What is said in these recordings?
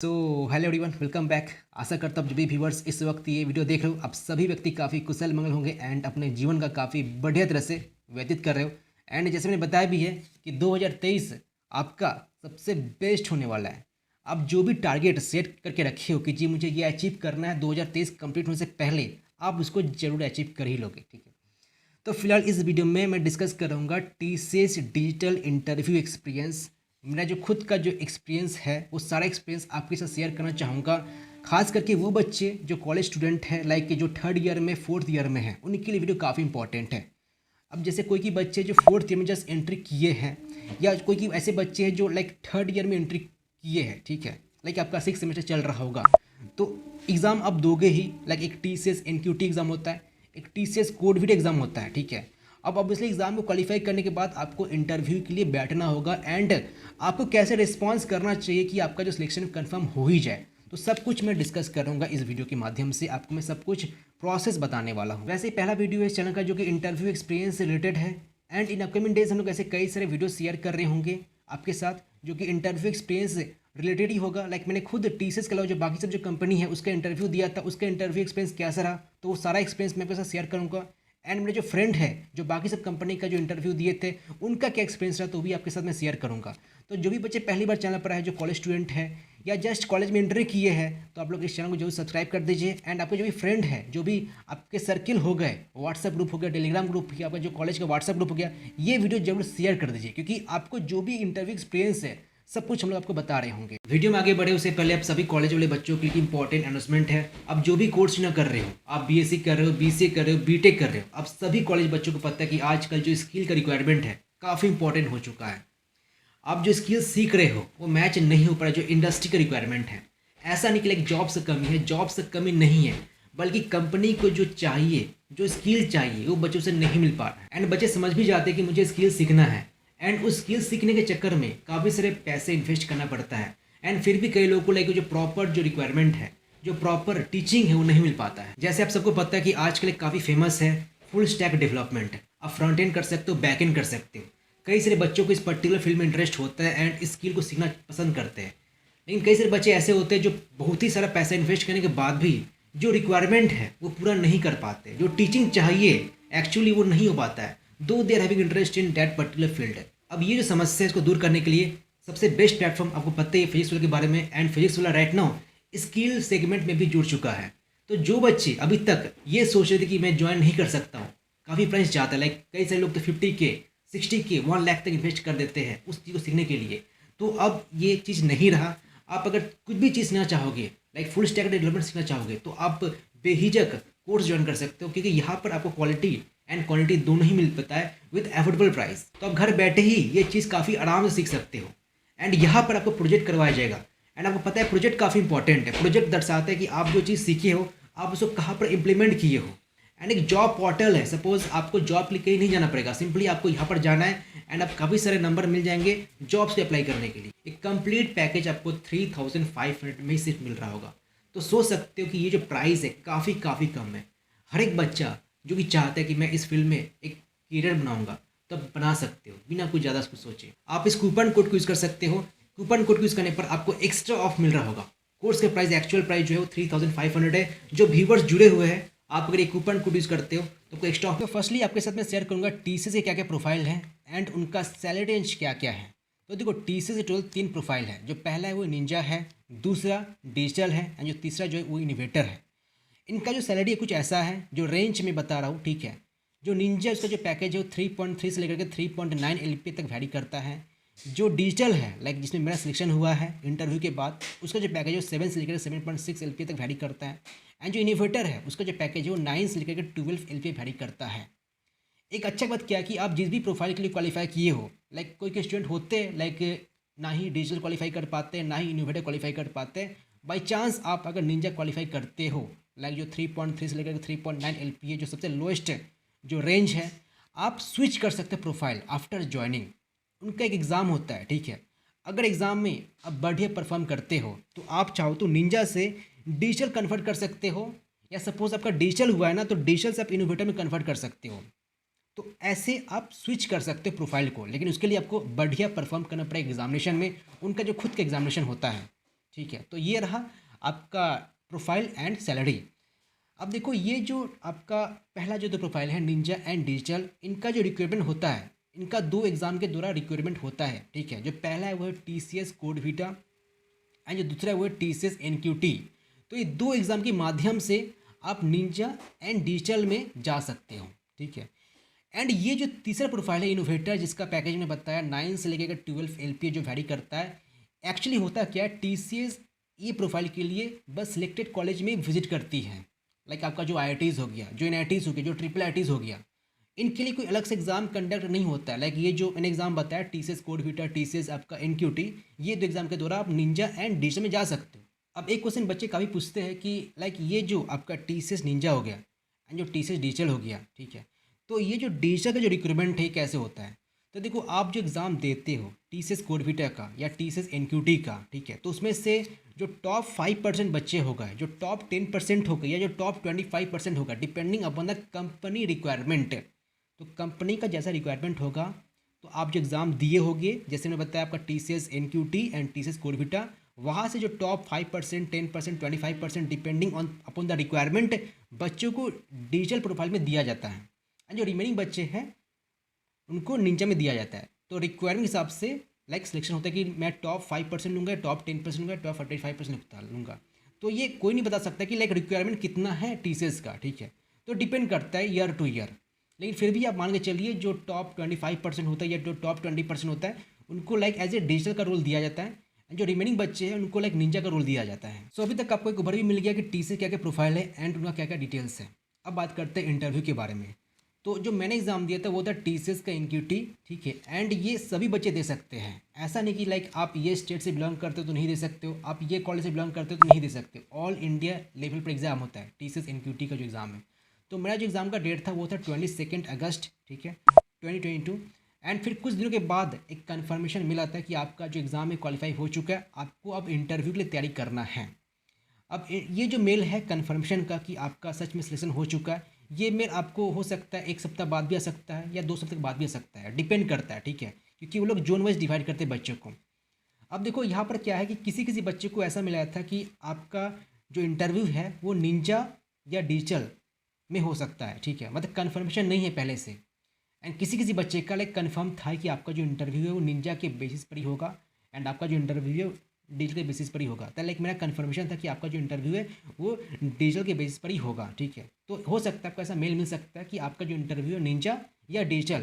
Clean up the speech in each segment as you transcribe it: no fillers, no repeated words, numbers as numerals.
सो hello everyone, welcome back. आशा करता हूँ जो भी व्यूवर्स इस वक्त ये वीडियो देख रहे हो, आप सभी व्यक्ति काफ़ी कुशल मंगल होंगे एंड अपने जीवन का काफ़ी बढ़िया तरह से व्यतीत कर रहे हो। एंड जैसे मैंने बताया भी है कि 2023 आपका सबसे बेस्ट होने वाला है। आप जो भी टारगेट सेट करके रखे हो कि जी मुझे ये अचीव करना है 2023 कंप्लीट होने से पहले, आप उसको जरूर अचीव कर ही लोगे। ठीक है, तो फिलहाल इस वीडियो में मैं डिस्कस करूँगा टीसीएस डिजिटल इंटरव्यू एक्सपीरियंस। मेरा जो खुद का जो एक्सपीरियंस है वो सारा एक्सपीरियंस आपके साथ शेयर करना चाहूँगा। खास करके वो बच्चे जो कॉलेज स्टूडेंट हैं, लाइक जो थर्ड ईयर में फोर्थ ईयर में हैं, उनके लिए वीडियो काफ़ी इंपॉर्टेंट है। अब जैसे कोई की बच्चे जो फोर्थ ईयर में जस्ट एंट्री किए हैं, या कोई की ऐसे बच्चे हैं जो लाइक थर्ड ईयर में एंट्री किए हैं, ठीक है, लाइक आपका 6 सेमेस्टर चल रहा होगा, तो एग्ज़ाम आप दोगे ही। लाइक एक टीसीएस एनक्यूटी एग्ज़ाम होता है, एक टीसीएस कोड भी एग्ज़ाम होता है, ठीक है। अब ऑब्वियसली एग्ज़ाम को क्वालिफाई करने के बाद आपको इंटरव्यू के लिए बैठना होगा एंड आपको कैसे रिस्पॉन्स करना चाहिए कि आपका जो सिलेक्शन कंफर्म हो ही जाए। तो सब कुछ मैं डिस्कस करूंगा इस वीडियो के माध्यम से, आपको मैं सब कुछ प्रोसेस बताने वाला हूँ। वैसे ही पहला वीडियो है इस चैनल का जो कि इंटरव्यू एक्सपीरियंस से रिलेटेड है एंड इन अपकमिंग डेज हम लोग ऐसे कई सारे वीडियो शेयर कर रहे होंगे आपके साथ, जो कि इंटरव्यू एक्सपीरियंस रिलेटेड ही होगा। लाइक मैंने खुद टीसीएस के अलावा जो बाकी सब जो कंपनी है उसका इंटरव्यू दिया था, उसका इंटरव्यू एक्सपीरियंस कैसा रहा, तो वो सारा एक्सपीरियंस मैं आपके साथ शेयर करूँगा। एंड मेरे जो फ्रेंड है जो बाकी सब कंपनी का जो इंटरव्यू दिए थे, उनका क्या एक्सपीरियंस रहा तो भी आपके साथ मैं शेयर करूँगा। तो जो भी बच्चे पहली बार चैनल पर आए, जो कॉलेज स्टूडेंट है या जस्ट कॉलेज में एंट्री किए हैं, तो आप लोग इस चैनल को जरूर सब्सक्राइब कर दीजिए। एंड आपके जो भी फ्रेंड है, जो भी आपके सर्किल हो गए, व्हाट्सएप ग्रुप हो गया, टेलीग्राम ग्रुप हो गया, आपका जो कॉलेज का व्हाट्सएप ग्रुप हो गया, ये वीडियो जरूर शेयर कर दीजिए, क्योंकि आपको जो भी इंटरव्यू एक्सपीरियंस है सब कुछ हम लोग आपको बता रहे होंगे। वीडियो में आगे बढ़े उससे पहले आप सभी कॉलेज वाले बच्चों के लिए इंपॉर्टेंट अनाउंसमेंट है। अब जो भी कोर्स ना कर रहे हो, आप बीएससी कर रहे हो, बीसीए कर रहे हो, बीटेक कर रहे हो, अब सभी कॉलेज बच्चों को पता है कि आजकल जो स्किल का रिक्वायरमेंट है काफ़ी इंपॉर्टेंट हो चुका है। आप जो स्किल सीख रहे हो वो मैच नहीं हो पा रहा जो इंडस्ट्री का रिक्वायरमेंट है। ऐसा नहीं कि लाइक जॉब से कमी है, जॉब से कमी नहीं है, बल्कि कंपनी को जो चाहिए, जो स्किल चाहिए, वो बच्चों से नहीं मिल पा रहा है। एंड बच्चे समझ भी जाते हैं कि मुझे स्किल सीखना है, एंड उस स्किल सीखने के चक्कर में काफ़ी सारे पैसे इन्वेस्ट करना पड़ता है। एंड फिर भी कई लोगों को लाइक जो प्रॉपर जो रिक्वायरमेंट है, जो प्रॉपर टीचिंग है, वो नहीं मिल पाता है। जैसे आप सबको पता है कि आजकल काफ़ी फेमस है फुल स्टैक डेवलपमेंट। आप फ्रंट एंड कर सकते हो, बैक एंड कर सकते हो। कई सारे बच्चों को इस पर्टिकुलर फील्ड में इंटरेस्ट होता है एंड इस स्किल को सीखना पसंद करते हैं। लेकिन कई सारे बच्चे ऐसे होते हैं जो बहुत ही सारा पैसा इन्वेस्ट करने के बाद भी जो रिक्वायरमेंट है वो पूरा नहीं कर पाते, जो टीचिंग चाहिए एक्चुअली वो नहीं हो पाता है, though they are having interest in that particular field. अब ये जो समस्या है इसको दूर करने के लिए सबसे बेस्ट प्लेटफॉर्म आपको पता ही है फिजिक्स वाला के बारे में। एंड फिजिक्स वाला राइट नाउ स्किल सेगमेंट में भी जुड़ चुका है। तो जो बच्चे अभी तक ये सोच रहे थे कि मैं ज्वाइन नहीं कर सकता हूँ, काफ़ी प्राइस जाता है, लाइक कई सारे लोग तो 50K 60K 1 लाख तक इन्वेस्ट कर देते हैं उस चीज़ को सीखने के लिए, तो अब ये चीज़ नहीं रहा। आप अगर कुछ भी चीज़ सीखना चाहोगे, लाइक फुल स्टैक डेवलपमेंट सीखना चाहोगे, तो आप बेहिजक कोर्स ज्वाइन कर सकते हो, क्योंकि यहाँ पर आपको क्वालिटी एंड क्वांटिटी दोनों ही मिल पाता है विद एफोर्डेबल प्राइस। तो आप घर बैठे ही ये चीज़ काफ़ी आराम से सीख सकते हो। एंड यहाँ पर आपको प्रोजेक्ट करवाया जाएगा। एंड आपको पता है प्रोजेक्ट काफ़ी इंपॉर्टेंट है। प्रोजेक्ट दर्शाता है कि आप जो चीज़ सीखे हो आप उसको कहाँ पर इम्प्लीमेंट किए हो। एंड एक जॉब पोर्टल है, सपोज आपको जॉब के लिए कहीं नहीं जाना पड़ेगा, सिंपली आपको यहाँ पर जाना है एंड आप काफ़ी सारे नंबर मिल जाएंगे जॉब्स पे अप्लाई करने के लिए। एक कंप्लीट पैकेज आपको 3500 में ही सिर्फ मिल रहा होगा। तो सोच सकते हो कि ये जो प्राइस है काफ़ी काफ़ी कम है। हर एक बच्चा जो कि चाहता है कि मैं इस फील्ड में एक करियर बनाऊंगा, तो आप बना सकते हो बिना कुछ ज़्यादा कुछ सोचे। आप इस कूपन कोड को यूज़ कर सकते हो। कूपन कोड को यूज़ करने पर आपको एक्स्ट्रा ऑफ मिल रहा होगा। कोर्स का प्राइस एक्चुअल प्राइस जो है वो 3500 है। जो व्यूवर्स जुड़े हुए हैं, आप अगर एक कूपन कोड यूज़ करते हो तो कोई एक्स्ट्रा ऑफ। तो फर्स्टली आपके साथ मैं शेयर करूँगा टीसीएस के क्या क्या प्रोफाइल है एंड उनका सैलरी रेंज क्या क्या है। तो देखो टीसीएस के टोटल 3 प्रोफाइल है। जो पहला है वो निंजा है, दूसरा डिजिटल है एंड जो तीसरा जो है वो इनोवेटर है। इनका जो सैलरी है कुछ ऐसा है, जो रेंज में बता रहा हूँ, ठीक है। जो निंजा उसका जो पैकेज है वो 3.3 से लेकर के 3.9 एलपीए तक वैरी करता है। जो डिजिटल है, लाइक जिसमें मेरा सिलेक्शन हुआ है इंटरव्यू के बाद, उसका जो पैकेज है वो 7 से लेकर 7.6 एलपीए तक वैरी करता है। एंड जो इनोवेटर है उसका जो पैकेज है वो 9 से लेकर के 12 एलपीए वैरी करता है। एक अच्छा बात क्या है कि आप जिस भी प्रोफाइल के लिए क्वालिफाई किए हो, लाइक कोई के स्टूडेंट होते हैं लाइक ना ही डिजिटल क्वालिफाई कर पाते हैं, ना ही इनोवेटर क्वालिफाई कर पाते हैं। बाई चांस आप अगर निंजा क्वालिफाई करते हो, लाइक जो 3.3 से लेकर 3.9 एलपीए जो सबसे लोएस्ट जो रेंज है, आप स्विच कर सकते हैं प्रोफाइल आफ्टर ज्वाइनिंग। उनका एक एग्ज़ाम होता है, ठीक है। अगर एग्ज़ाम में आप बढ़िया परफॉर्म करते हो तो आप चाहो तो निंजा से डिजिटल कन्वर्ट कर सकते हो, या सपोज आपका डिजिटल हुआ है ना, तो डिजिटल से आप इनोवेटर में कन्वर्ट कर सकते हो। तो ऐसे आप स्विच कर सकते हो प्रोफाइल को, लेकिन उसके लिए आपको बढ़िया परफॉर्म करना पड़ेगा एग्जामिनेशन में। उनका जो खुद का एग्जामिनेशन होता है, ठीक है। तो ये रहा आपका प्रोफाइल एंड सैलरी। अब देखो ये जो आपका पहला जो तो प्रोफाइल है निंजा एंड डिजिटल, इनका जो रिक्वायरमेंट होता है, इनका 2 एग्ज़ाम के द्वारा रिक्वायरमेंट होता है, ठीक है। जो पहला है वो है TCS कोड वीटा एंड जो दूसरा है वो है TCS NQT। तो ये 2 एग्ज़ाम के माध्यम से आप निंजा एंड डिजिटल में जा सकते हो, ठीक है। एंड ये जो तीसरा प्रोफाइल है इनोवेटर, जिसका पैकेज में बताया 9 से लेकर 12 LPA जो वैरी करता है, एक्चुअली होता क्या है, TCS ये प्रोफाइल के लिए बस सिलेक्टेड कॉलेज में विजिट करती है। लाइक आपका जो IITs हो गया, जो NITs हो गया, जो IIITs हो गया, इनके लिए कोई अलग से एग्जाम कंडक्ट नहीं होता है। लाइक ये जो मैंने एग्जाम बताया TCS कोड वीटा, TCS आपका NQT, ये 2 एग्जाम के द्वारा आप निंजा एंड डिजिटल में जा सकते हो। अब एक क्वेश्चन बच्चे काफ़ी पूछते हैं कि लाइक ये जो आपका TCS निंजा हो गया एंड जो TCS डिजिटल हो गया, ठीक है, तो ये जो डिजिटल का जो रिक्रूटमेंट है कैसे होता है। तो देखो आप जो एग्ज़ाम देते हो TCS कोड वीटा का या TCS NQT का, ठीक है, तो उसमें से जो टॉप 5% बच्चे हो गए, जो टॉप 10% हो गए या जो टॉप 25% होगा, depending upon the company requirement. तो कंपनी का जैसा रिक्वायरमेंट होगा तो आप जो एग्ज़ाम दिए होंगे, जैसे मैंने बताया आपका TCS NQT and TCS code Vita, वहाँ से जो top 5%, 10%, 25% depending on upon the requirement बच्चों को डिजिटल प्रोफाइल में दिया जाता है। एंड जो रिमेनिंग बच्चे हैं उनको निंजा में दिया जाता है। तो रिक्वायरमेंट के हिसाब से लाइक सिलेक्शन होता है कि मैं टॉप 5% लूँगा, टॉप 10% लूँगा, टॉप 45% लूँगा। तो ये कोई नहीं बता सकता कि लाइक रिक्वायरमेंट कितना है TCS का, ठीक है। तो डिपेंड करता है ईयर टू ईयर, लेकिन फिर भी आप मान के चलिए जो टॉप 25% होता है या जो टॉप 20% होता है उनको लाइक एज ए डिजिटल का रोल दिया जाता है। जो रिमेनिंग बच्चे हैं उनको लाइक निंजा का रोल दिया जाता है। सो अभी तक आपको एक ओवरव्यू मिल गया कि TCS क्या क्या प्रोफाइल है एंड उनका क्या क्या डिटेल्स है। अब बात करते हैं इंटरव्यू के बारे में। तो जो मैंने एग्ज़ाम दिया था वो था TCS का NQT, ठीक है। एंड ये सभी बच्चे दे सकते हैं, ऐसा नहीं कि लाइक आप ये स्टेट से बिलोंग करते हो तो नहीं दे सकते हो, आप ये कॉलेज से बिलोंग करते हो तो नहीं दे सकते हो। ऑल इंडिया लेवल पर एग्ज़ाम होता है TCS NQT का जो एग्ज़ाम है। तो मेरा जो एग्ज़ाम का डेट था वो था 22 अगस्त, ठीक है, 2022। एंड फिर कुछ दिनों के बाद एक कन्फर्मेशन मिला था कि आपका जो एग्ज़ाम है क्वालिफाई हो चुका है, आपको अब इंटरव्यू के लिए तैयारी करना है। अब ये जो मेल है कन्फर्मेशन का कि आपका सच में सिलेक्शन हो चुका है, ये मेल आपको हो सकता है 1 सप्ताह बाद भी आ सकता है या 2 सप्ताह बाद भी आ सकता है, डिपेंड करता है, ठीक है, क्योंकि वो लोग जोन वाइज डिवाइड करते हैं बच्चों को। अब देखो यहाँ पर क्या है कि किसी किसी बच्चे को ऐसा मिला था कि आपका जो इंटरव्यू है वो निंजा या डिजिटल में हो सकता है, ठीक है, मतलब कन्फर्मेशन नहीं है पहले से। एंड किसी किसी बच्चे का लाइक कन्फर्म था कि आपका जो इंटरव्यू है वो निंजा के बेसिस पर ही होगा एंड आपका जो इंटरव्यू है डिजिटल के बेसिस पर ही होगा। तो लाइक मेरा कन्फर्मेशन था कि आपका जो इंटरव्यू है वो डिजिटल के बेसिस पर ही होगा, ठीक है। तो हो सकता है आपको ऐसा मेल मिल सकता है कि आपका जो इंटरव्यू है निंजा या डिजिटल,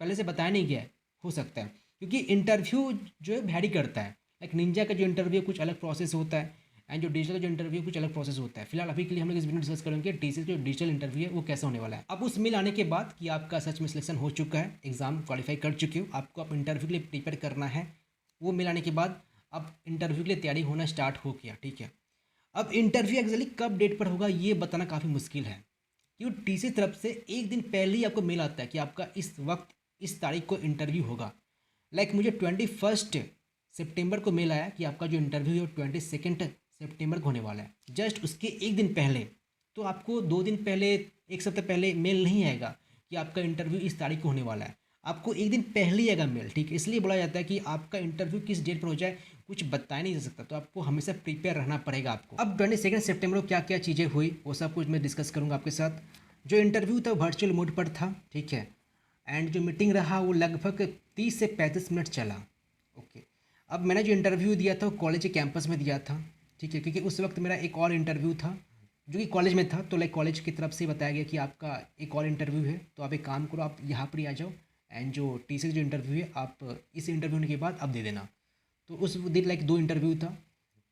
पहले से बताया नहीं गया है, हो सकता है, क्योंकि इंटरव्यू जो है वैरी करता है। लाइक निंजा का जो इंटरव्यू कुछ अलग प्रोसेस होता है एंड जो डिजिटल का जो इंटरव्यू कुछ अलग प्रोसेस होता है। फिलहाल अभी के लिए हम लोग इस वीडियो में डिस्कस करेंगे TCS जो डिजिटल इंटरव्यू है वो कैसा होने वाला है। अब उस मेल आने के बाद कि आपका सच में सिलेक्शन हो चुका है, एग्जाम क्वालिफाई कर चुके हो, आपको अब इंटरव्यू के लिए प्रिपेयर करना है, वो मेल आने के बाद अब इंटरव्यू के लिए तैयारी होना स्टार्ट हो गया, ठीक है। अब इंटरव्यू एक्चुअली कब डेट पर होगा ये बताना काफ़ी मुश्किल है, क्योंकि TCS तरफ से एक दिन पहले ही आपको मेल आता है कि आपका इस वक्त इस तारीख को इंटरव्यू होगा। लाइक मुझे 21 सितंबर को मेल आया कि आपका जो इंटरव्यू है वो 22 सितंबर को होने वाला है। जस्ट उसके एक दिन पहले, तो आपको 2 दिन पहले, 1 सप्ताह पहले मेल नहीं आएगा कि आपका इंटरव्यू इस तारीख को होने वाला है, आपको एक दिन पहले ही आएगा मेल, ठीक है। इसलिए बोला जाता है कि आपका इंटरव्यू किस डेट पर हो जाए कुछ बताया नहीं जा सकता, तो आपको हमेशा प्रिपेयर रहना पड़ेगा आपको। अब 22 सितंबर को क्या क्या चीज़ें हुई वो सब कुछ मैं डिस्कस करूँगा आपके साथ। जो इंटरव्यू था वर्चुअल मोड पर था, ठीक है, एंड जो मीटिंग रहा वो लगभग 30 से 35 मिनट चला, ओके। अब मैंने जो इंटरव्यू दिया था वो कॉलेज के कैंपस में दिया था, ठीक है, क्योंकि उस वक्त मेरा एक और इंटरव्यू था जो कि कॉलेज में था। तो लाइक कॉलेज की तरफ से बताया गया कि आपका एक और इंटरव्यू है, तो आप एक काम करो, आप यहाँ पर ही आ जाओ एंड जो TCS जो इंटरव्यू है आप इस इंटरव्यू होने के बाद आप दे देना। तो उस दिन लाइक 2 इंटरव्यू था,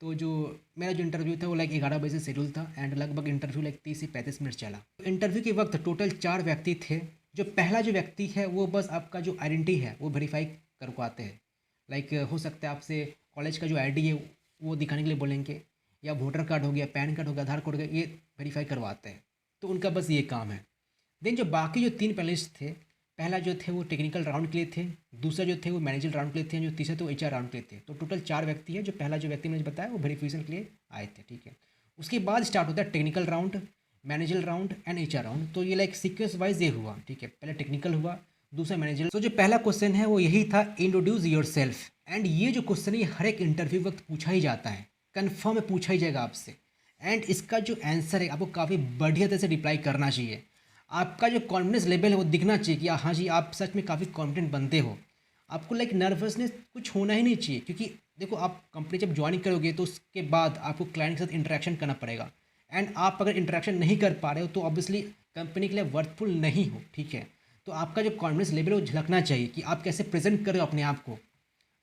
तो जो मेरा जो इंटरव्यू था वो लाइक 11 बजे से शेड्यूल था एंड लगभग इंटरव्यू लाइक 30 से 35 मिनट चला। इंटरव्यू के वक्त टोटल 4 व्यक्ति थे। जो पहला जो व्यक्ति है वो बस आपका जो आइडेंटिटी है वो वेरीफाई करवाते हैं। लाइक हो सकता है आपसे कॉलेज का जो ID है वो दिखाने के लिए बोलेंगे, या वोटर कार्ड हो गया, पैन कार्ड हो गया, आधार कार्ड हो गया, ये वेरीफाई करवाते हैं, तो उनका बस ये काम है। देन जो बाकी जो 3 पैनलिस्ट थे, पहला जो थे वो टेक्निकल राउंड के लिए थे, दूसरा जो थे वो मैनेजर राउंड के लिए थे, जो तीसरा तो HR राउंड के लिए थे। तो टोटल 4 व्यक्ति है। जो पहला जो व्यक्ति मैंने बताया वो वेरिफिकेशन के लिए आए थे, ठीक है। उसके बाद स्टार्ट होता है technical round, manager round and HR round. तो ये लाइक सीक्वेंस वाइज ये हुआ, ठीक है, पहले टेक्निकल हुआ, दूसरा मैनेजर। तो जो पहला क्वेश्चन है वो यही था, इंट्रोड्यूस योर सेल्फ। एंड ये जो क्वेश्चन है हर एक इंटरव्यू वक्त पूछा ही जाता है, कन्फर्म में पूछा ही जाएगा आपसे। एंड इसका जो आंसर है आपको काफ़ी बढ़िया तरह से रिप्लाई करना चाहिए। आपका जो कॉन्फिडेंस लेवल है वो दिखना चाहिए कि हाँ जी आप सच में काफ़ी कॉन्फिडेंट बनते हो। आपको लाइक नर्वसनेस कुछ होना ही नहीं चाहिए, क्योंकि देखो आप कंपनी जब ज्वाइन करोगे तो उसके बाद आपको क्लाइंट के साथ इंटरेक्शन करना पड़ेगा। एंड आप अगर इंटरेक्शन नहीं कर पा रहे हो तो ऑब्वियसली कंपनी के लिए वर्थफुल नहीं हो, ठीक है। तो आपका जो कॉन्फिडेंस लेवल है वो झलकना चाहिए कि आप कैसे प्रेजेंट कर रहे हो अपने आप को।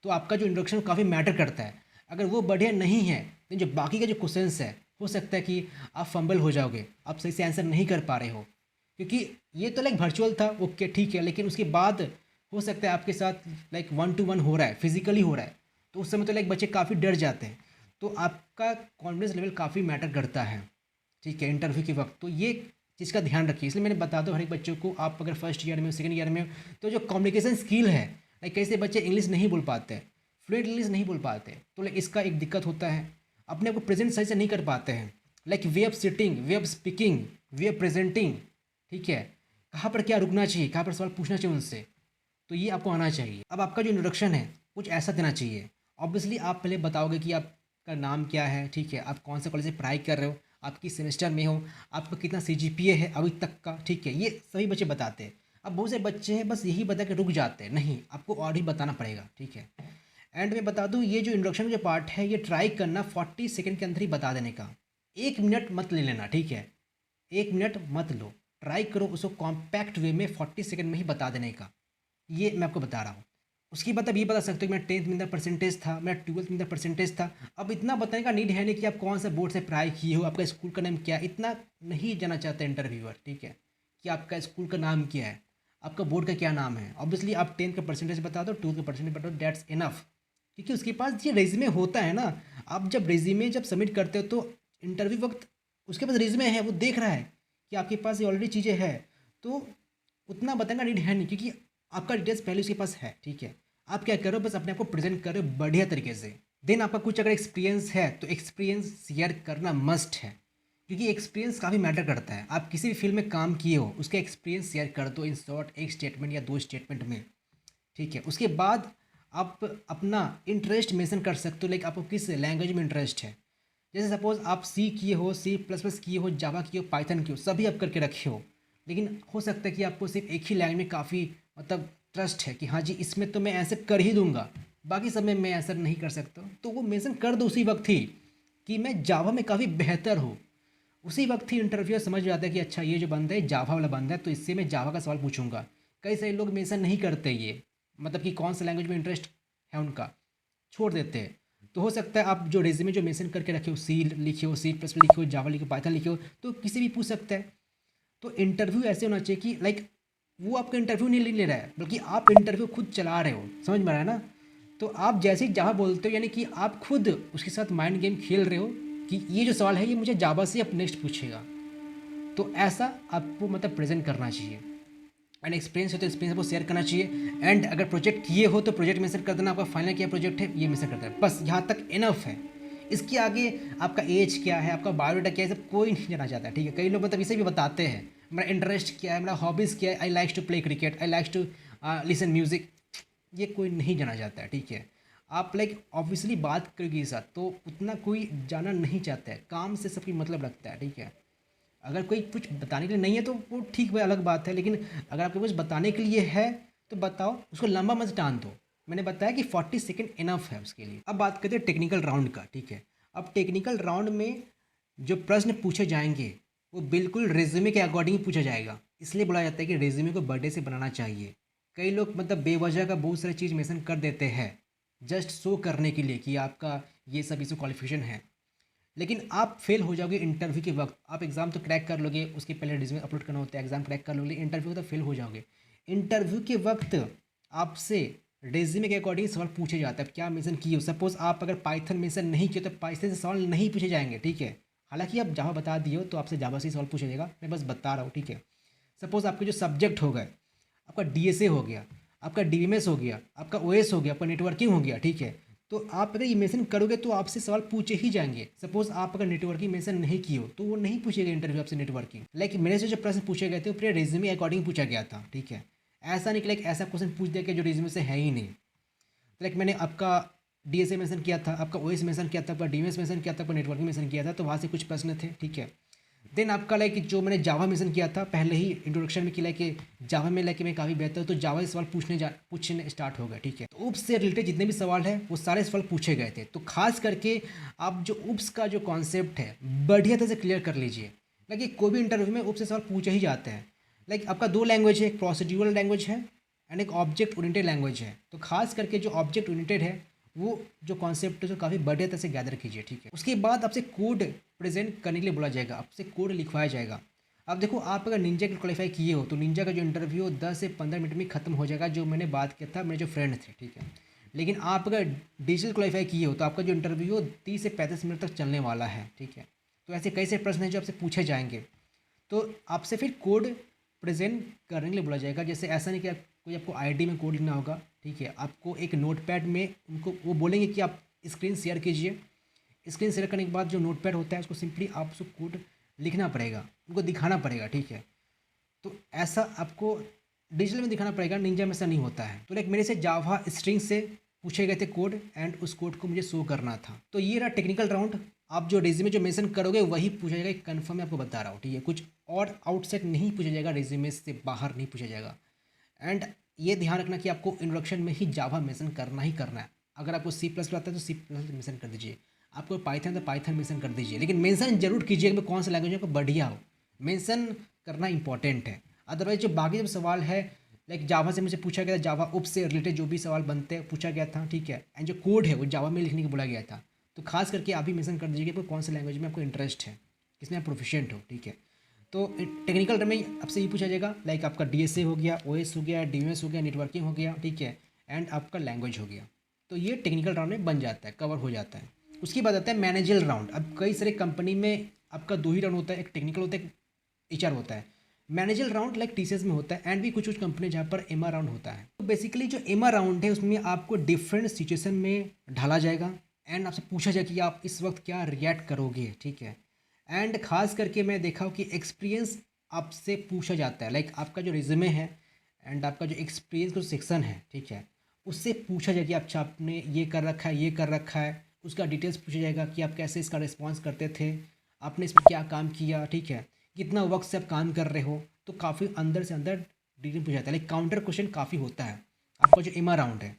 तो आपका जो इंट्रोडक्शन काफ़ी मैटर करता है। अगर वो बढ़िया नहीं है तो जो बाकी का जो क्वेश्चंस है हो सकता है कि आप फंबल हो जाओगे, आप सही से आंसर नहीं कर पा रहे हो। क्योंकि ये तो लाइक वर्चुअल था, ओके ठीक है, लेकिन उसके बाद हो सकता है आपके साथ लाइक 1-to-1 हो रहा है, फिजिकली हो रहा है, तो उस समय तो लाइक बच्चे काफ़ी डर जाते हैं। तो आपका कॉन्फिडेंस लेवल काफ़ी मैटर करता है, ठीक है, इंटरव्यू के वक्त। तो ये चीज़ का ध्यान रखिए। इसलिए मैंने बता दो हर एक बच्चों को, आप अगर फर्स्ट ईयर में हो, सेकेंड ईयर में हो, तो जो कम्युनिकेशन स्किल है, लाइक कैसे बच्चे इंग्लिश नहीं बोल पाते, फ्लुएंट इंग्लिश नहीं बोल पाते, तो लाइक इसका एक दिक्कत होता है। अपने आप को प्रेजेंट सही से नहीं कर पाते हैं, like way of sitting, way of speaking, way of presenting, ठीक है, कहाँ पर क्या रुकना चाहिए, कहाँ पर सवाल पूछना चाहिए उनसे, तो ये आपको आना चाहिए। अब आपका जो इंट्रोडक्शन है कुछ ऐसा देना चाहिए। ऑब्वियसली आप पहले बताओगे कि आपका नाम क्या है, ठीक है, आप कौन से कॉलेज से पढ़ाई कर रहे हो, आप किस सेमेस्टर में हो, आपका कितना CGPA है अभी तक का, ठीक है, ये सभी बच्चे बताते हैं। अब बहुत से बच्चे हैं बस यही बता के रुक जाते हैं, नहीं, आपको और ही बताना पड़ेगा, ठीक है। एंड मैं बता दूं ये जो इंट्रोडक्शन जो पार्ट है ये ट्राई करना 40 सेकंड के अंदर ही बता देने का। 1 मिनट मत ले लेना, ठीक है, 1 मिनट मत लो, ट्राई करो उसको कॉम्पैक्ट वे में 40 सेकंड में ही बता देने का। ये मैं आपको बता रहा हूँ। उसके बाद अब ये बता सकते हो कि मेरा 10th में इतना परसेंटेज था, मेरा 12th में इतना परसेंटेज था। अब इतना बताने का नीड है नहीं कि आप कौन सा बोर्ड से पढ़ाई किए हो, आपका स्कूल का नाम क्या है, इतना नहीं जाना चाहता इंटरव्यूअर, ठीक है, कि आपका स्कूल का नाम क्या है, आपका बोर्ड का क्या नाम है। ऑब्वियसली आप 10th का परसेंटेज बता दो, 12th का परसेंटेज बता दो, दैट्स इनफ। क्योंकि उसके पास ये रेज्यूमे होता है ना, आप जब रेज्यूमे जब सबमिट करते हो तो इंटरव्यू वक्त उसके पास रेज्यूमे है, वो देख रहा है कि आपके पास ये ऑलरेडी चीज़ें हैं, तो उतना बताने का नीड है नहीं, क्योंकि आपका डिटेल्स पहले उसके पास है, ठीक है। आप क्या करो, बस अपने आप को प्रेजेंट करो बढ़िया तरीके से। देन आपका कुछ अगर एक्सपीरियंस है तो एक्सपीरियंस शेयर करना मस्ट है, क्योंकि एक्सपीरियंस काफ़ी मैटर करता है। आप किसी भी फील्ड में काम किए हो उसका एक्सपीरियंस शेयर कर दो इन शॉर्ट, एक स्टेटमेंट या 2 स्टेटमेंट में, ठीक है। उसके बाद आप अपना इंटरेस्ट मेंशन कर सकते हो, लाइक आपको किस लैंग्वेज में इंटरेस्ट है। जैसे सपोज आप C किए हो, C++ किए हो, जावा किए हो, पाइथन किए हो, सभी आप करके रखे हो, लेकिन हो सकता है कि आपको सिर्फ एक ही लैंग्वेज में काफ़ी मतलब ट्रस्ट है कि हाँ जी इसमें तो मैं आंसर कर ही दूंगा, बाकी सब में मैं आंसर नहीं कर सकता, तो वो मेंशन कर दो उसी वक्त ही कि मैं जावा में काफ़ी बेहतर हूँ। उसी वक्त ही इंटरव्यूअर समझ जाता है कि अच्छा ये जो बंदा है जावा वाला बंदा है, तो इससे मैं जावा का सवाल पूछूंगा। कई सारे लोग मेंशन नहीं करते ये, मतलब कि कौन सा लैंग्वेज में इंटरेस्ट है उनका, छोड़ देते हैं। तो हो सकता है आप जो रेज्यूमे जो मेंशन करके रखे हो, C लिखे हो, C++ लिखे हो, जावा लिखे हो, पाइथन लिखे हो, तो किसी भी पूछ सकता है। तो इंटरव्यू ऐसे होना चाहिए कि लाइक वो आपका इंटरव्यू नहीं ले रहा है, बल्कि आप इंटरव्यू खुद चला रहे हो, समझ में आ रहा है ना। तो आप जैसे ही जावा बोलते हो यानी कि आप खुद उसके साथ माइंड गेम खेल रहे हो कि ये जो सवाल है ये मुझे जावा से अब नेक्स्ट पूछेगा। तो ऐसा आपको मतलब प्रेजेंट करना चाहिए। एंड एक्सपीरियंस है तो एक्सपीरियंस आपको शेयर करना चाहिए। एंड अगर प्रोजेक्ट किए हो तो प्रोजेक्ट मेंशन कर देना, आपका फाइनल क्या प्रोजेक्ट है ये मेंशन कर देना, बस यहाँ तक इनफ है। इसके आगे आपका एज क्या है, आपका बायोडाटा क्या है, सब कोई नहीं जाना चाहता, ठीक है। कई लोग मतलब इसे भी बताते हैं मेरा इंटरेस्ट क्या है, मेरा हॉबीज़ क्या है, I likes to play cricket, I likes to listen music, ये कोई नहीं जाना चाहता है, ठीक है। आप लाइक ऑब्वियसली बात करोगे साथ तो उतना कोई जाना नहीं चाहता है, काम से सबकी मतलब रखता है, ठीक है। अगर कोई कुछ बताने के लिए नहीं है तो वो ठीक है, अलग बात है, लेकिन अगर आपको कुछ बताने के लिए है तो बताओ, उसको लंबा मत टान दो। मैंने बताया कि 40 सेकंड इनफ है उसके लिए। अब बात करते हैं टेक्निकल राउंड का, ठीक है। अब टेक्निकल राउंड में जो प्रश्न पूछे जाएंगे वो बिल्कुल रेज्यूमे के अकॉर्डिंग पूछा जाएगा। इसलिए बोला जाता है कि रेज्यूमे को बर्थडे से बनाना चाहिए। कई लोग मतलब बेवजह का बहुत सारी चीज़ मेंशन कर देते हैं जस्ट शो करने के लिए कि आपका ये सब इसमें क्वालिफिकेशन है, लेकिन आप फेल हो जाओगे इंटरव्यू के वक्त। आप एग्ज़ाम तो क्रैक कर लोगे, उसके पहले रिज्यूमे अपलोड करना होता है, एग्ज़ाम क्रैक कर लोगे, इंटरव्यू तो फेल हो जाओगे। इंटरव्यू के वक्त आपसे रेज्यूमे के अकॉर्डिंग सवाल पूछे जाता है, क्या मेंशन किए हो। सपोज आप अगर पाइथन मेंशन नहीं किए तो पाइथन से सवाल नहीं पूछे जाएंगे, ठीक है। हालांकि आप जावा बता दिए हो तो आपसे जावा से ही सवाल पूछा जाएगा, मैं बस बता रहा हूँ, ठीक है। सपोज आपके जो सब्जेक्ट हो गए, आपका DSA हो गया, आपका DMS हो गया, आपका OS हो गया, आपका नेटवर्किंग हो गया, ठीक है। तो आप अगर ये मेंशन करोगे तो आपसे सवाल पूछे ही जाएंगे। सपोज आप अगर नेटवर्किंग मेंशन नहीं किए हो तो वो नहीं पूछेगा इंटरव्यू आपसे नेटवर्किंग। लाइक मेरे से जो प्रश्न पूछे गए थे वो पूरे रेज्यूमे अकॉर्डिंग पूछा गया था, ठीक है। ऐसा नहीं कि लाइक ऐसा क्वेश्चन पूछ दिया कि जो रेज्यूमे से है ही नहीं। लाइक मैंने आपका डीएसए मेंशन किया था, आपका ओएस मेंशन किया था, आपका डीएमएस मेंशन किया था, आपका नेटवर्किंग मेंशन किया था, तो वहाँ से कुछ प्रश्न थे, ठीक है। देन आपका लाइक जो मैंने जावा मेंशन किया था पहले ही इंट्रोडक्शन में कि लाइक जावा में लाइक मैं काफ़ी बेहतर हूँ, तो जावा से सवाल पूछने स्टार्ट हो गए, ठीक है। तो उप्स से रिलेटेड जितने भी सवाल है वो सारे सवाल पूछे गए थे। तो खास करके आप जो उप्स का जो कॉन्सेप्ट है बढ़िया तरह से क्लियर कर लीजिए। लाइक कोई भी इंटरव्यू में उप्स से सवाल पूछे ही जाते हैं। लाइक आपका दो लैंग्वेज है, एक प्रोसीड्यूरल लैंग्वेज है एंड एक ऑब्जेक्ट ओरिएंटेड लैंग्वेज है। तो खास करके जो ऑब्जेक्ट ओरिएंटेड है वो जो कॉन्सेप्ट है तो काफ़ी बढ़िया तरह से गैदर कीजिए, ठीक है। उसके बाद आपसे कोड प्रेजेंट करने के लिए बोला जाएगा, आपसे कोड लिखवाया जाएगा। अब देखो आप अगर निंजा को क्वालिफाई किए हो तो निंजा का जो इंटरव्यू 10 से 15 मिनट में खत्म हो जाएगा, जो मैंने बात किया था मेरे जो फ्रेंड थे, ठीक है। लेकिन आप अगर डिजिटल क्वालिफाई किए हो तो आपका जो इंटरव्यू 30 से 35 मिनट तक चलने वाला है, ठीक है। तो ऐसे कई से प्रश्न हैं जो आपसे पूछे जाएंगे, तो आपसे फिर कोड प्रेजेंट करने के लिए बोला जाएगा। जैसे ऐसा नहीं कि कोई आपको आईडी में कोड लिखना होगा, ठीक है। आपको एक नोटपैड में उनको वो बोलेंगे कि आप स्क्रीन शेयर कीजिए। स्क्रीन शेयर करने के बाद जो नोटपैड होता है उसको सिंपली आप उसको कोड लिखना पड़ेगा, उनको दिखाना पड़ेगा, ठीक है। तो ऐसा आपको डिजिटल में दिखाना पड़ेगा, निंजा में ऐसा नहीं होता है। तो लाइक मेरे से जावा स्ट्रिंग से पूछे गए थे कोड एंड उस कोड को मुझे शो करना था। तो ये रहा टेक्निकल राउंड। आप जो रेज्यूमे जो मेंशन करोगे वही पूछा जाएगा, कन्फर्म मैं आपको बता रहा हूँ, ठीक है। कुछ और आउटसाइड नहीं पूछा जाएगा, रेज्यूमे से बाहर नहीं पूछा जाएगा। एंड ये ध्यान रखना कि आपको इंट्रोडक्शन में ही जावा मेंशन करना ही करना है। अगर आपको सी प्लस आता है तो सी प्लस मेंशन कर दीजिए, आपको पाइथन तो पाइथन मेंशन कर दीजिए, लेकिन मेंशन जरूर कीजिए कि कौन सा लैंग्वेज आपको बढ़िया हो। मेंशन करना इंपॉर्टेंट है। अदरवाइज जो बाकी जब सवाल है लाइक जावा से मुझे पूछा गया था, जावा उप से रिलेटेड जो भी सवाल बनते हैं पूछा गया था, ठीक है। एंड जो कोड है वो जावा में लिखने को बोला गया था। तो खास करके आप भी मेंशन कर दीजिए कि आपको कौन से लैंग्वेज में आपको इंटरेस्ट है, किसमें आप प्रोफिशिएंट हो, ठीक है। तो टेक्निकल में आपसे ये पूछा जाएगा लाइक आपका डीएसए हो गया, ओएस हो गया, डीएमएस हो गया, नेटवर्किंग हो गया, ठीक है, एंड आपका लैंग्वेज हो गया। तो ये टेक्निकल राउंड में बन जाता है, कवर हो जाता है। उसके बाद आता है मैनेजर राउंड। अब कई सारे कंपनी में आपका दो ही राउंड होता है, एक टेक्निकल होता है, एक एचआर होता है। मैनेजर राउंड लाइक टीसीएस में होता है एंड भी कुछ कुछ कंपनी जहाँ पर एमआर राउंड होता है। तो बेसिकली जो एमआर राउंड है उसमें आपको डिफरेंट सिचुएशन में ढाला जाएगा एंड आपसे पूछा जाएगा कि आप इस वक्त क्या रिएक्ट करोगे, ठीक है। एंड खास करके मैं देखा हूँ कि एक्सपीरियंस आपसे पूछा जाता है, लाइक आपका जो रिज्यूमे है एंड आपका जो एक्सपीरियंस का सेक्शन है, ठीक है, उससे पूछा जाएगा कि अच्छा आपने ये कर रखा है, ये कर रखा है। उसका डिटेल्स पूछा जाएगा कि आप कैसे इसका रिस्पॉन्स करते थे, आपने इसमें क्या काम किया, ठीक है, कितना वक्त से आप काम कर रहे हो। तो काफ़ी अंदर से अंदर डिटेल पूछा जाता है, लाइक काउंटर क्वेश्चन काफ़ी होता है आपका जो एमआर राउंड है।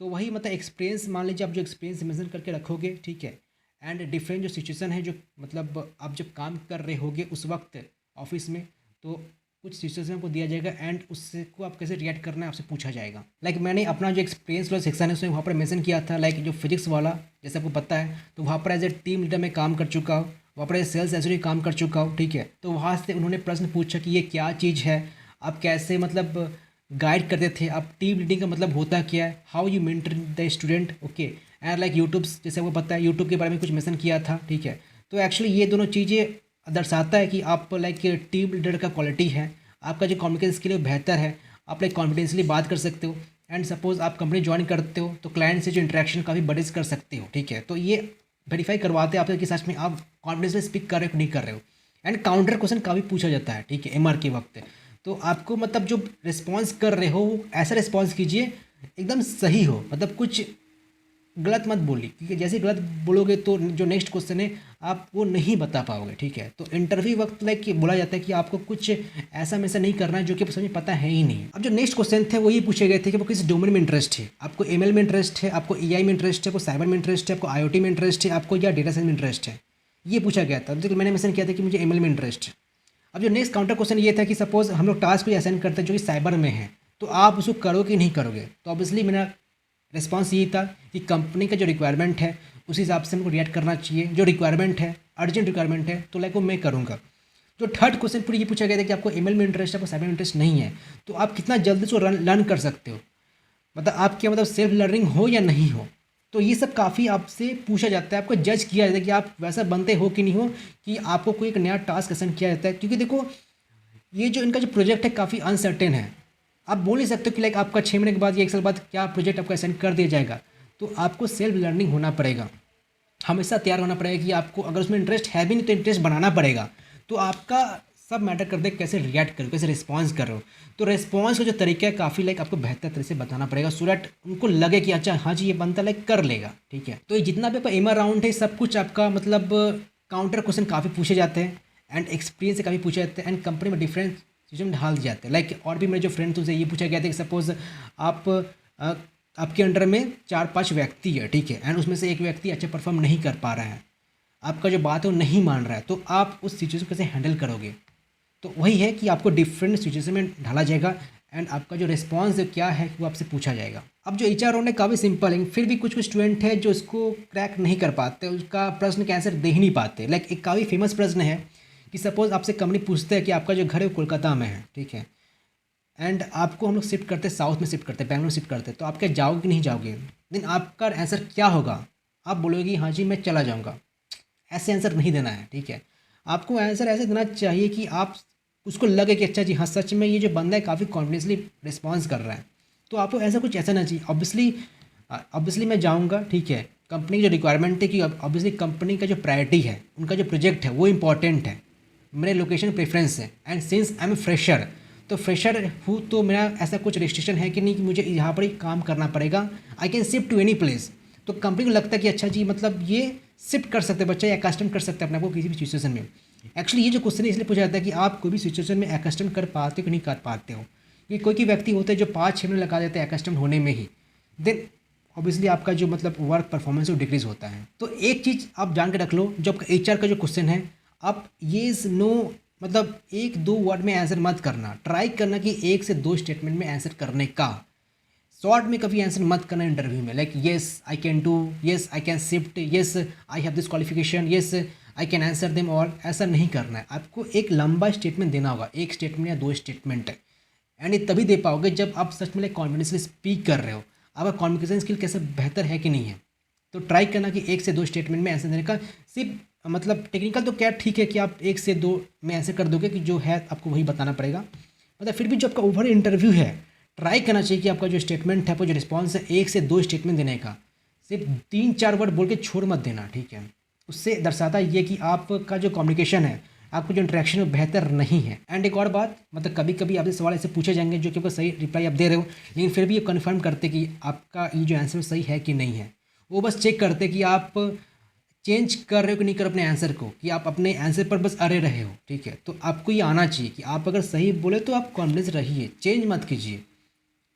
तो वही मतलब एक्सपीरियंस, मान लीजिए आप जो एक्सपीरियंस मेंशन करके रखोगे, ठीक है, एंड डिफरेंट जो सिचुएशन है, जो मतलब आप जब काम कर रहे होगे उस वक्त ऑफिस में, तो कुछ सिचुएशन को दिया जाएगा एंड उससे को आप कैसे रिएक्ट करना है आपसे पूछा जाएगा। लाइक मैंने अपना जो एक्सपीरियंस वाला सेक्शन है उसमें वहाँ पर मेंशन किया था, लाइक जो फिजिक्स वाला जैसे आपको पता है, तो वहाँ पर एज ए टीम लीडर में काम कर चुका हूँ, वहाँ पर सेल्स एसोसिएट काम कर चुका हूँ, ठीक है। तो वहाँ से उन्होंने प्रश्न पूछा कि ये क्या चीज़ है, आप कैसे मतलब गाइड करते थे, आप टीम लीडिंग का मतलब होता क्या है, how you mentor the student, okay. And like YouTube जैसे आपको पता है यूट्यूब के बारे में कुछ मेंशन किया था, ठीक है। तो एक्चुअली ये दोनों चीज़ें दर्शाता है कि आप लाइक टीम लीडर का क्वालिटी है, आपका जो कम्युनिकेशन स्किल बेहतर है, आप लाइक कॉन्फिडेंसली बात कर सकते हो। एंड सपोज आप कंपनी ज्वाइन करते हो तो क्लाइंट से जो इंटरेक्शन काफ़ी बड़े कर सकते हो, ठीक है। तो ये वेरीफाई करवाते हैं आपसे कि सच में आप कॉन्फिडेंसली स्पीक कर रहे हो नहीं कर रहे हो। एंड काउंटर क्वेश्चन काफ़ी पूछा जाता है, ठीक है, एमआर के वक्त। तो आपको मतलब जो रिस्पॉन्स कर रहे हो ऐसा रिस्पॉन्स कीजिए एकदम सही हो, मतलब कुछ गलत मत बोलिए, क्योंकि जैसे गलत बोलोगे तो जो नेक्स्ट क्वेश्चन है आप वो नहीं बता पाओगे, ठीक है। तो इंटरव्यू वक्त लाइक बोला जाता है कि आपको कुछ ऐसा मेंशन नहीं करना है जो कि समझ में पता है ही नहीं। अब जो नेक्स्ट क्वेश्चन थे वो ये पूछे गए थे कि आपको किस डोमेन में इंटरेस्ट है, आपको एमएल में इंटरेस्ट है, आपको एआई में इंटरेस्ट है, आपको साइबर में इंटरेस्ट है, आपको आईओटी में इंटरेस्ट है, आपको या डेटा साइंस में इंटरेस्ट है, ये पूछा गया था। तो मैंने मेंशन किया था कि मुझे एमएल में इंटरेस्ट है। अब जो नेक्स्ट काउंटर क्वेश्चन ये था कि सपोज हम लोग टास्क को असाइन करते हैं जो कि साइबर में है, तो आप उसको करोगे कि नहीं करोगे। तो ऑब्वियसली मेरा रिस्पांस ये था कि कंपनी का जो रिक्वायरमेंट है उस हिसाब से हमको रिएक्ट करना चाहिए। जो रिक्वायरमेंट है अर्जेंट रिक्वायरमेंट है तो लाइक वो मैं करूँगा। जो थर्ड क्वेश्चन पूरी ये पूछा गया था कि आपको एमएल में इंटरेस्ट है, आपको साइबर में इंटरेस्ट नहीं है, तो आप कितना जल्दी उसको लर्न कर सकते हो, मतलब आप क्या मतलब सेल्फ लर्निंग हो या नहीं हो। तो ये सब काफ़ी आपसे पूछा जाता है, आपको जज किया जाता है कि आप वैसा बनते हो कि नहीं हो, कि आपको कोई एक नया टास्क असाइन किया जाता है। क्योंकि देखो ये जो इनका जो प्रोजेक्ट है काफ़ी अनसर्टेन है, आप बोल नहीं सकते कि लाइक आपका 6 महीने के बाद या 1 साल बाद क्या प्रोजेक्ट आपको असाइन कर दिया जाएगा। तो आपको सेल्फ लर्निंग होना पड़ेगा, हमेशा तैयार होना पड़ेगा कि आपको अगर उसमें इंटरेस्ट है भी नहीं तो इंटरेस्ट बनाना पड़ेगा। तो आपका सब मैटर करते हैं कैसे रिएक्ट करो, कैसे रिस्पॉन्स करो। तो रिस्पॉन्स का जो तरीका है काफ़ी आपको बेहतर तरह से बताना पड़ेगा सो दैट उनको लगे कि अच्छा हाँ जी ये बनता कर लेगा, ठीक है। तो ये जितना भी आपका एम राउंड है सब कुछ आपका मतलब काउंटर क्वेश्चन काफ़ी पूछे जाते हैं एंड एक्सपीरियंस से काफ़ी पूछे जाते हैं एंड कंपनी में डिफरेंट सिचुएशन में ढाल दिए जाते हैं। लाइक और भी मेरे जो फ्रेंड थे उनसे ये पूछा गया था कि सपोज आप आपके अंडर में 4-5 व्यक्ति है, ठीक है, एंड उसमें से एक व्यक्ति अच्छा परफॉर्म नहीं कर पा रहा है, आपका जो बात है वो नहीं मान रहा है, तो आप उस सिचुएशन को कैसे हैंडल करोगे। तो वही है कि आपको डिफरेंट सिचुएशन में ढाला जाएगा एंड आपका जो रिस्पॉन्स क्या है वो आपसे पूछा जाएगा। अब जो एचआर राउंड है काफ़ी सिंपल है, फिर भी कुछ कुछ स्टूडेंट है जो इसको क्रैक नहीं कर पाते, उसका प्रश्न का आंसर दे ही नहीं पाते। लाइक एक काफ़ी फेमस प्रश्न है कि सपोज आपसे कंपनी पूछते हैं कि आपका जो घर है वो कोलकाता में है, ठीक है, एंड आपको हम लोग शिफ्ट करते साउथ में शिफ्ट करते बैंगलोर शिफ्ट करते, तो आप क्या जाओगे कि नहीं जाओगे। देन आपका आंसर क्या होगा, आप बोलोगे हाँ जी मैं चला जाऊँगा। ऐसे आंसर नहीं देना है, ठीक है। आपको आंसर ऐसे देना चाहिए कि आप उसको लगे कि अच्छा जी हाँ सच में ये जो बंदा है काफ़ी कॉन्फिडेंसली रिस्पॉन्स कर रहा है, तो आपको ऐसा कुछ ऐसा ना चाहिए। ऑब्वियसली मैं जाऊँगा, ठीक है, कंपनी की जो रिक्वायरमेंट है कि ऑब्वियसली कंपनी का जो प्रायोरिटी है, उनका जो प्रोजेक्ट है वो इंपॉर्टेंट है, मेरे लोकेशन प्रेफरेंस है and since I am fresher, तो फ्रेशर हूँ तो मेरा ऐसा कुछ रिस्ट्रिक्शन है कि नहीं कि मुझे यहाँ पर ही काम करना पड़ेगा, I can shift to any place. तो कंपनी को लगता है कि अच्छा जी मतलब ये शिफ्ट कर सकते हैं बच्चा या कस्टम कर सकते हैं अपने आप को किसी भी सिचुएशन में। एक्चुअली ये जो क्वेश्चन है इसलिए पूछा जाता है कि आप कोई भी सिचुएशन में एकस्टम कर पाते हो कि नहीं कर पाते हो। ये कोई व्यक्ति होते हैं जो 5-6 मिनट लगा देते हैं एकस्टम होने में ही, देन ऑब्वियसली आपका जो मतलब वर्क परफॉर्मेंस वो डिक्रीज होता है। तो एक चीज़ आप जान के रख लो, जब एचआर का जो क्वेश्चन है आप ये नो मतलब 1-2 वर्ड में आंसर मत करना, ट्राई करना कि 1 से 2 स्टेटमेंट में आंसर करने का। शॉर्ट में कभी आंसर मत करना इंटरव्यू में, like yes I can do, yes I can shift, yes I have this qualification, yes I can answer them all, ऐसा नहीं करना है। आपको एक लंबा स्टेटमेंट देना होगा, 1 स्टेटमेंट या 2 स्टेटमेंट, एंड ये तभी दे पाओगे जब आप सच में कॉन्फिडेंसली स्पीक कर रहे हो, आपका कम्युनिकेशन स्किल कैसे बेहतर है कि नहीं है। तो ट्राई करना कि 1 से 2 स्टेटमेंट में आंसर देने का। सिर्फ मतलब टेक्निकल तो क्या ठीक है कि आप 1 से 2 में आंसर कर दोगे, कि जो है आपको वही बताना पड़ेगा, मतलब फिर भी जो आपका ओवर इंटरव्यू है ट्राई करना चाहिए कि आपका जो स्टेटमेंट है, आपका जो रिस्पॉन्स है 1 से 2 स्टेटमेंट देने का, सिर्फ 3-4 वर्ड बोल के छोड़ मत देना, ठीक है। उससे दर्शाता ये कि आपका जो कम्युनिकेशन है, आपको जो इंटरेक्शन है बेहतर नहीं है। एंड एक और बात, मतलब कभी कभी आपसे सवाल ऐसे पूछे जाएंगे जो कि आपको सही रिप्लाई आप दे रहे हो, लेकिन फिर भी ये कन्फर्म करते कि आपका ये जो आंसर सही है कि नहीं है। वो बस चेक करते कि आप चेंज कर रहे हो कि नहीं कर अपने आंसर को, कि आप अपने आंसर पर बस अड़े रहे हो, ठीक है। तो आपको ये आना चाहिए कि आप अगर सही बोले तो आप कॉन्फिडेंस रहिए, चेंज मत कीजिए,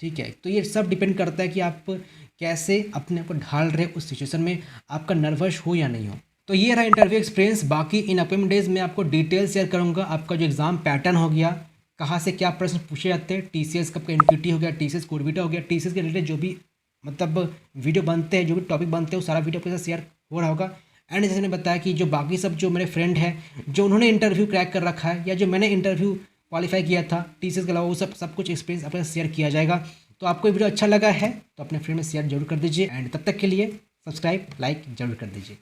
ठीक है। तो ये सब डिपेंड करता है कि आप कैसे अपने आप को ढाल रहे हो उस सिचुएशन में, आपका नर्वस हो या नहीं हो। तो ये रहा इंटरव्यू एक्सपीरियंस। बाकी इन अपकमिंग डेज में आपको डिटेल शेयर करूंगा, आपका जो एग्जाम पैटर्न हो गया, कहाँ से क्या प्रश्न पूछे जाते हैं, टीसीएस का एनक्यूटी हो गया, टीसीएस कोरबीटा हो गया, टीसीएस के रिलेटेड जो भी मतलब वीडियो बनते हैं, जो भी टॉपिक बनते हैं, वो सारा वीडियो आपके साथ शेयर हो रहा होगा। एंड जैसे मैंने बताया कि जो बाकी सब जो मेरे फ्रेंड हैं जो उन्होंने इंटरव्यू क्रैक कर रखा है या जो मैंने इंटरव्यू क्वालिफाई किया था टीसीएस के अलावा, वो सब कुछ एक्सपीरियंस अपने साथ शेयर किया जाएगा। तो आपको ये वीडियो अच्छा लगा है तो अपने फ्रेंड में शेयर जरूर कर दीजिए, एंड तब तक के लिए सब्सक्राइब लाइक जरूर कर दीजिए।